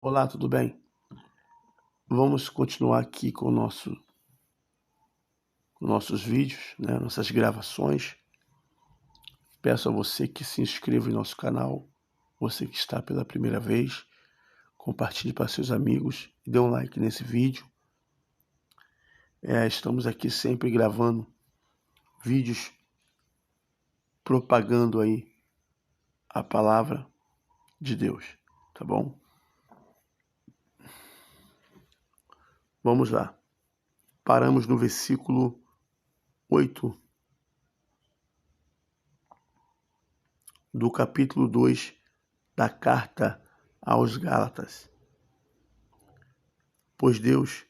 Olá, tudo bem? Vamos continuar aqui com nossos vídeos, né, nossas gravações. Peço a você que se inscreva em nosso canal, você que está pela primeira vez, compartilhe para seus amigos e dê um like nesse vídeo. Estamos aqui sempre gravando vídeos propagando aí a palavra de Deus, tá bom? Vamos lá. Paramos no versículo 8 do capítulo 2 da carta aos Gálatas. Pois Deus,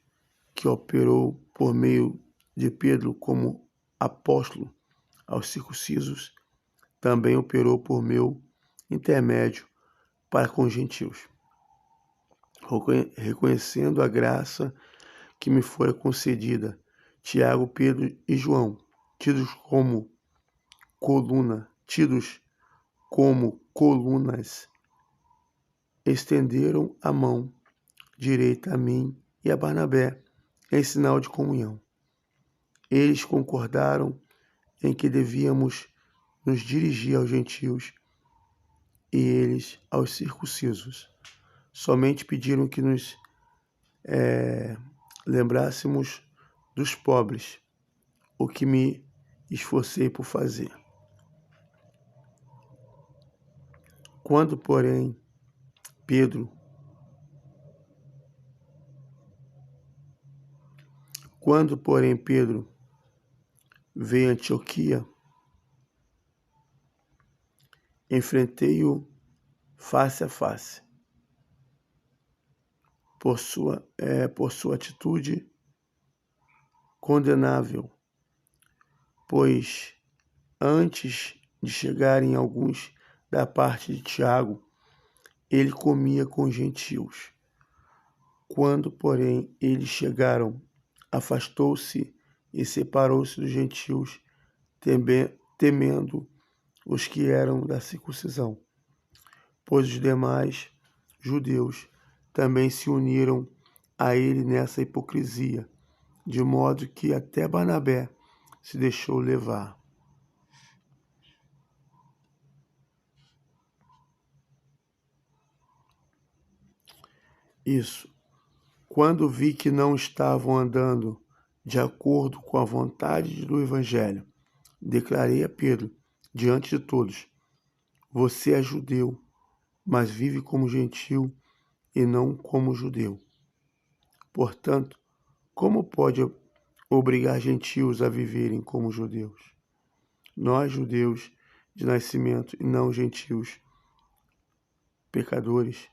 que operou por meio de Pedro como apóstolo aos circuncisos, também operou por meu intermédio para com os gentios, reconhecendo a graça que me fora concedida. Tiago, Pedro e João, tidos como colunas, estenderam a mão direita a mim e a Barnabé em sinal de comunhão. Eles concordaram em que devíamos nos dirigir aos gentios e eles aos circuncisos. Somente pediram que nos lembrássemos dos pobres, o que me esforcei por fazer. Quando, porém, Pedro veio a Antioquia, enfrentei-o face a face. Por sua atitude condenável, pois antes de chegarem alguns da parte de Tiago, ele comia com os gentios. Quando, porém, eles chegaram, afastou-se e separou-se dos gentios, temendo os que eram da circuncisão, pois os demais judeus também se uniram a ele nessa hipocrisia, de modo que até Barnabé se deixou levar. Isso. Quando vi que não estavam andando de acordo com a vontade do Evangelho, declarei a Pedro, diante de todos: você é judeu, mas vive como gentil e não como judeu. Portanto, como pode obrigar gentios a viverem como judeus? Nós, judeus de nascimento e não gentios, pecadores,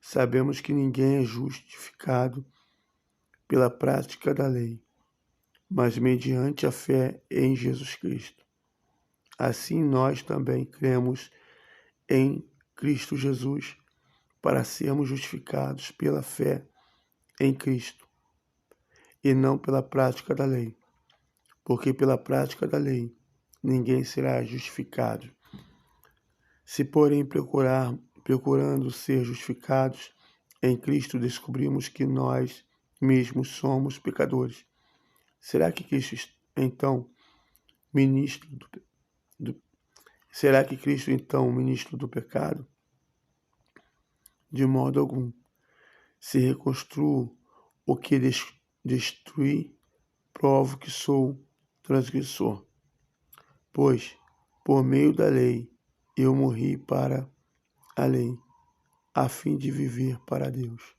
sabemos que ninguém é justificado pela prática da lei, mas mediante a fé em Jesus Cristo. Assim nós também cremos em Cristo Jesus para sermos justificados pela fé em Cristo e não pela prática da lei, porque pela prática da lei ninguém será justificado. Se, porém, procurando ser justificados em Cristo, descobrimos que nós mesmos somos pecadores. Será que Cristo, então, ministro do pecado? De modo algum. Se reconstruo o que destruí, provo que sou transgressor. Pois, por meio da lei, eu morri para a lei, a fim de viver para Deus.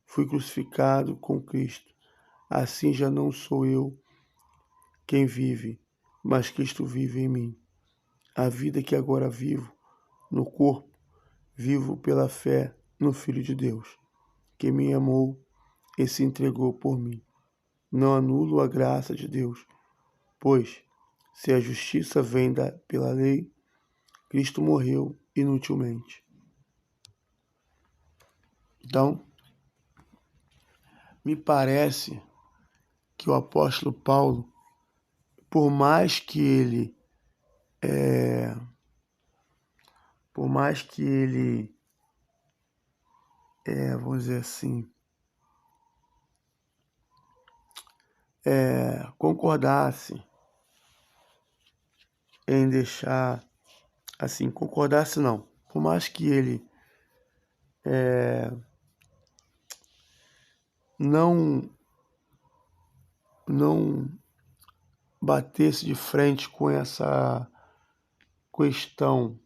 Fui crucificado com Cristo. Assim já não sou eu quem vive, mas Cristo vive em mim. A vida que agora vivo no corpo, vivo pela fé no Filho de Deus, que me amou e se entregou por mim. Não anulo a graça de Deus, pois, se a justiça vem pela lei, Cristo morreu inutilmente. Então, me parece que o apóstolo Paulo, por mais que ele vamos dizer assim, concordasse em deixar, assim, concordasse não, por mais que ele não batesse de frente com essa questão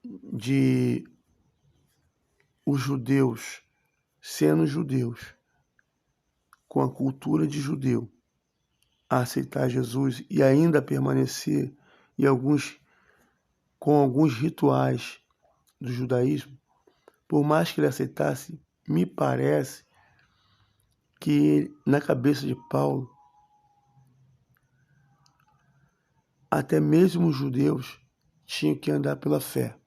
de os judeus, sendo judeus, com a cultura de judeu, a aceitar Jesus e ainda permanecer com alguns rituais do judaísmo, por mais que ele aceitasse, me parece que na cabeça de Paulo, até mesmo os judeus tinham que andar pela fé,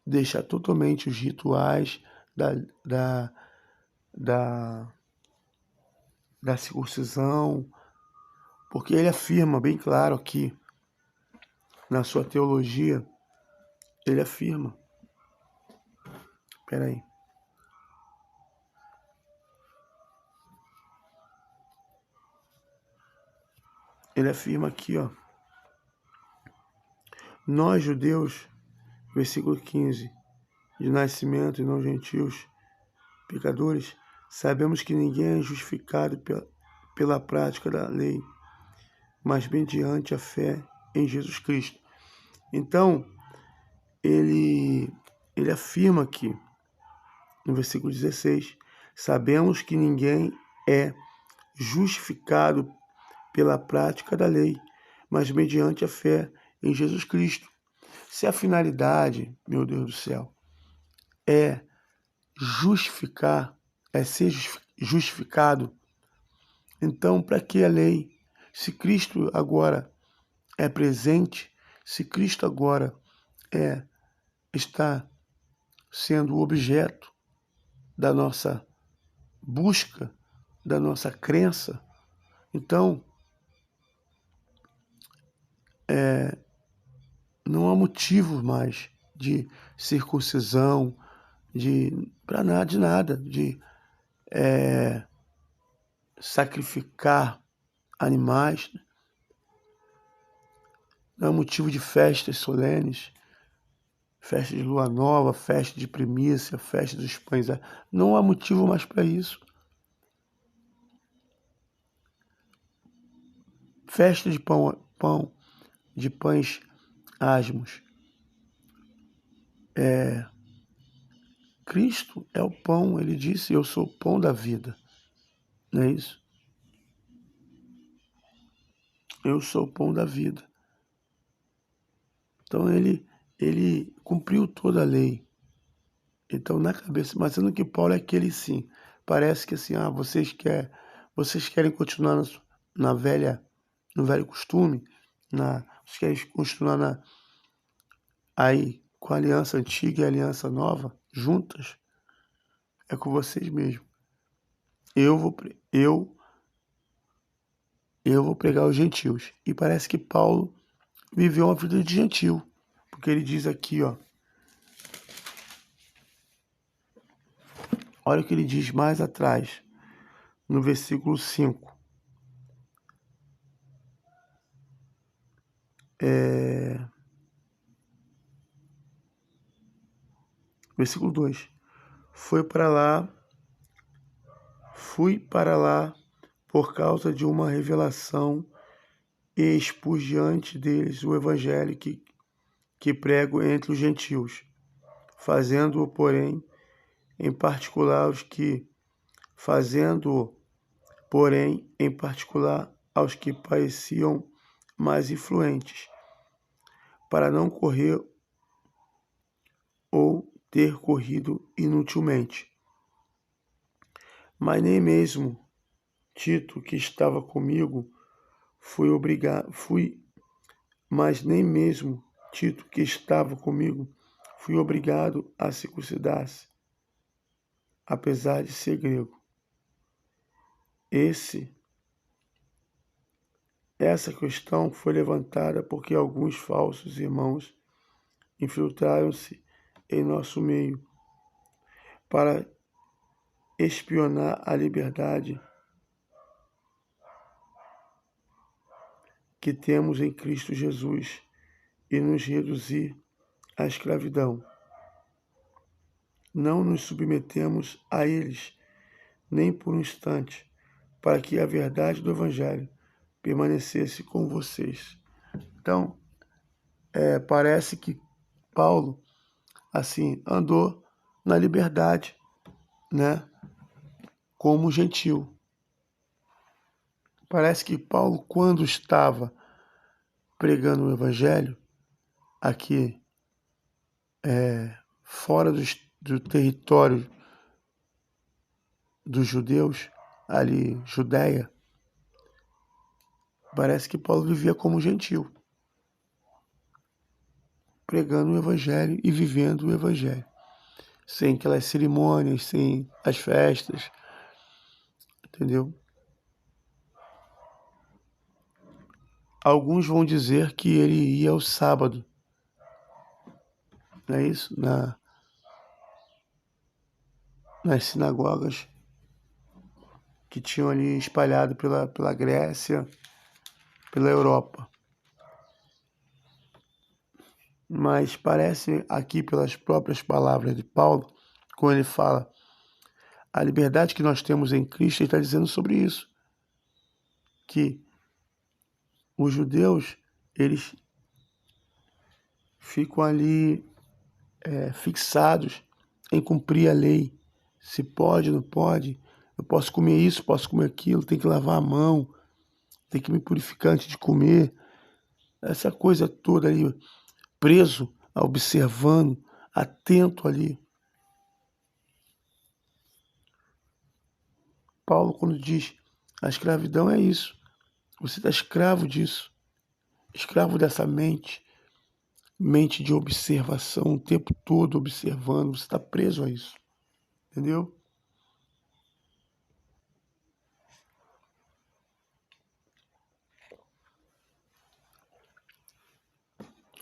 deixar totalmente os rituais da, da, da circuncisão, porque ele afirma bem claro aqui, na sua teologia, ele afirma, peraí, ele afirma aqui, ó, nós judeus, versículo 15, de nascimento e não gentios, pecadores, sabemos que ninguém é justificado pela prática da lei, mas mediante a fé em Jesus Cristo. Então, ele afirma aqui, no versículo 16, sabemos que ninguém é justificado pela prática da lei, mas mediante a fé em Jesus Cristo. Se a finalidade, meu Deus do céu, é justificar, é ser justificado, então para que a lei? Se Cristo agora é presente, se Cristo agora está sendo o objeto da nossa busca, da nossa crença, então não há motivo mais de circuncisão, para nada, de sacrificar animais, não há motivo de festas solenes, festa de lua nova, festa de primícia, festa dos pães. Não há motivo mais para isso. Festa de de pães asmos. Cristo é o pão, ele disse, eu sou o pão da vida. Não é isso? Eu sou o pão da vida. Então ele cumpriu toda a lei. Então na cabeça, mas sendo que Paulo é aquele sim. Parece que assim, vocês querem continuar no velho costume, vocês querem continuar aí com a aliança antiga e a aliança nova juntas, é com vocês mesmos. Eu vou pregar aos gentios. E parece que Paulo viveu uma vida de gentil, porque ele diz aqui, ó, olha o que ele diz mais atrás, no versículo 5. Versículo 2. Fui para lá por causa de uma revelação e expus diante deles o evangelho que prego entre os gentios, fazendo-o, porém, em particular aos que pareciam mais influentes, para não correr ou ter corrido inutilmente. Mas nem mesmo Tito, que estava comigo, fui obrigado a circuncidar-se, apesar de ser grego. Essa questão foi levantada porque alguns falsos irmãos infiltraram-se em nosso meio para espionar a liberdade que temos em Cristo Jesus e nos reduzir à escravidão. Não nos submetemos a eles, nem por um instante, para que a verdade do Evangelho permanecesse com vocês. Então, parece que Paulo, assim, andou na liberdade, né, como gentil. Parece que Paulo, quando estava pregando o Evangelho, aqui, fora do território dos judeus, ali, Judéia, parece que Paulo vivia como gentil, pregando o Evangelho e vivendo o Evangelho, sem aquelas cerimônias, sem as festas, entendeu? Alguns vão dizer que ele ia ao sábado, não é isso? Nas sinagogas que tinham ali espalhado pela Grécia, pela Europa. Mas parece aqui, pelas próprias palavras de Paulo, quando ele fala a liberdade que nós temos em Cristo, ele está dizendo sobre isso, que os judeus, eles ficam ali fixados em cumprir a lei. Se pode, não pode, eu posso comer isso, posso comer aquilo, tem que lavar a mão, tem que me purificar antes de comer. Essa coisa toda ali, preso, observando, atento ali. Paulo, quando diz a escravidão, é isso. Você está escravo disso, escravo dessa mente de observação, o tempo todo observando, você está preso a isso, entendeu?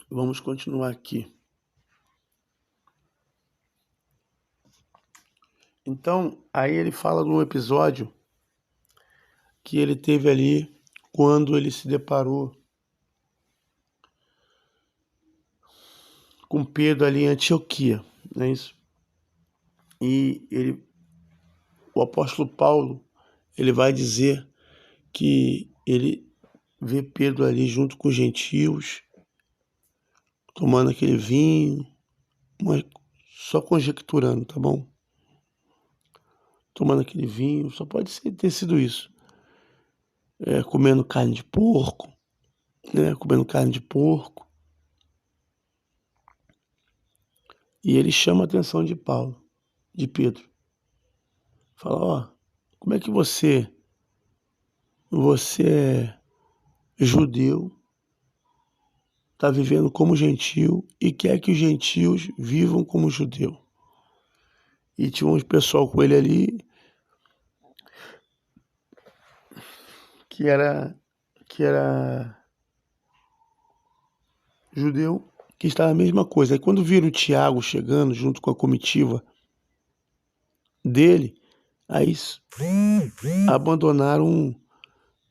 Vamos continuar aqui. Então, aí ele fala de um episódio que ele teve ali quando ele se deparou com Pedro ali em Antioquia, não é isso? E o apóstolo Paulo, ele vai dizer que ele vê Pedro ali junto com os gentios, tomando aquele vinho, mas só conjecturando, tá bom? Tomando aquele vinho, só pode ter sido isso. Comendo carne de porco, né? Comendo carne de porco. E ele chama a atenção de Paulo, de Pedro. Fala, como é que você é judeu, está vivendo como gentil e quer que os gentios vivam como judeu. E tinha um pessoal com ele ali que era judeu, que estava a mesma coisa. Aí quando viram o Tiago chegando junto com a comitiva dele, aí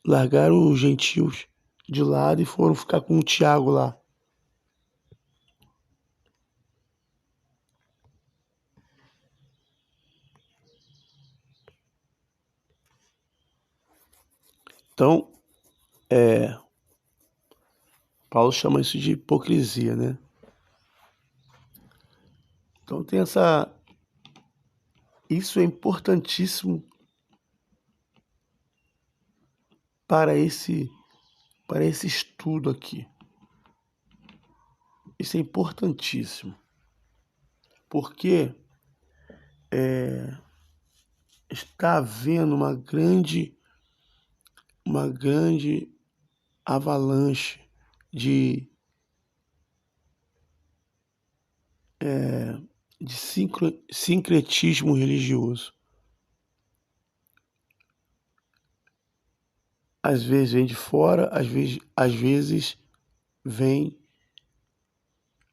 largaram os gentios de lado e foram ficar com o Tiago lá. Então, Paulo chama isso de hipocrisia, né? Então tem isso é importantíssimo para esse estudo aqui. Isso é importantíssimo, porque está havendo uma grande avalanche de sincretismo religioso. Às vezes vem de fora, às vezes vem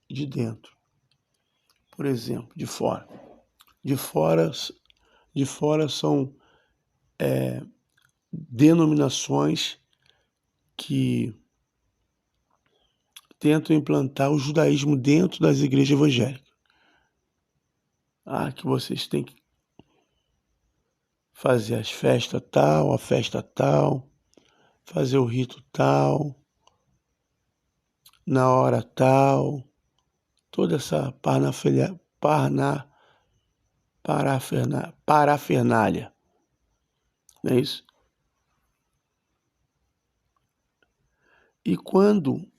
de dentro. por exemplo, de fora. De fora são denominações que tentam implantar o judaísmo dentro das igrejas evangélicas. Que vocês têm que fazer as festas tal, a festa tal, fazer o rito tal, na hora tal, toda essa parafernália, não é isso? E quando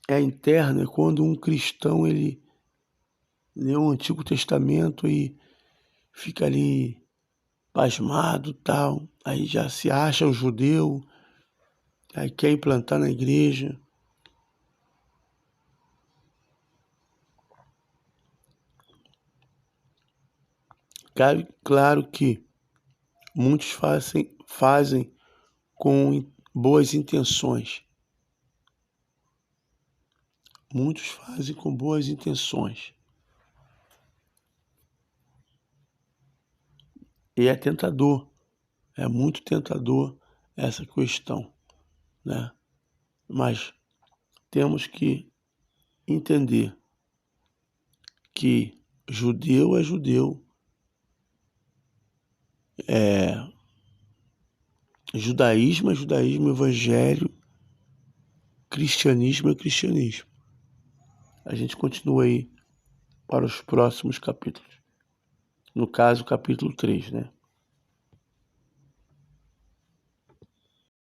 é interno, é quando um cristão ele lê o Antigo Testamento e fica ali pasmado, tal, aí já se acha um judeu, aí quer implantar na igreja. Claro que muitos fazem com boas intenções. Muitos fazem com boas intenções. E é tentador, é muito tentador essa questão, né? Mas temos que entender que judeu é judeu, judaísmo é judaísmo, evangelho, cristianismo é cristianismo. A gente continua aí para os próximos capítulos. No caso, capítulo 3, né?